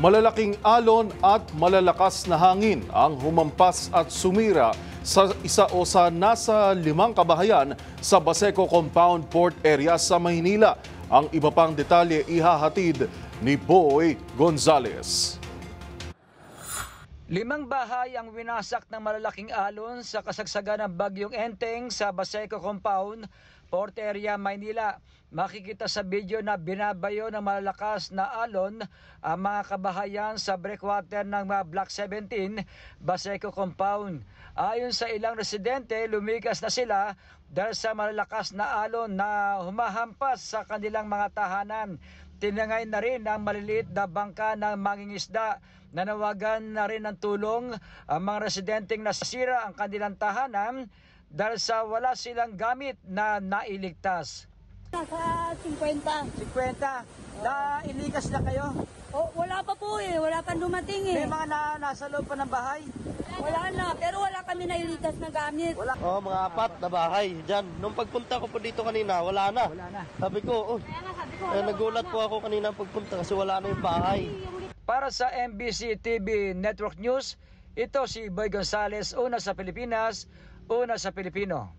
Malalaking alon at malalakas na hangin ang humampas at sumira sa isa o sa nasa 5 kabahayan sa Baseco Compound Port Area sa Maynila. Ang iba pang detalye ihahatid ni Boy Gonzales. 5 bahay ang winasak ng malalaking alon sa kasagsagan ng Bagyong Enteng sa Baseco Compound, Port Area, Maynila. Makikita sa video na binabayo ng malalakas na alon ang mga kabahayan sa breakwater ng Block 17, Baseco Compound. Ayon sa ilang residente, lumikas na sila dahil sa malalakas na alon na humahampas sa kanilang mga tahanan. Tinangay na rin ang maliliit na bangka ng mangingisda. Nanawagan na rin ng tulong ang mga residenteng nasira ang kanilang tahanan dahil sa wala silang gamit na nailigtas. Nasa 50. 50. Nailikas na kayo? Oh, wala pa po eh. Wala pa dumating eh. May mga nasa loob pa ng bahay? Wala na. Pero wala kami nailitas na gamit. Wala. Mga 4 na bahay dyan. Nung pagpunta ko po dito kanina, wala na. Wala na. Sabi ko, nagulat po ako kanina pagpunta kasi wala na yung bahay. Para sa MBC TV Network News, ito si Boy Gonzales, una sa Pilipinas, una sa Pilipino.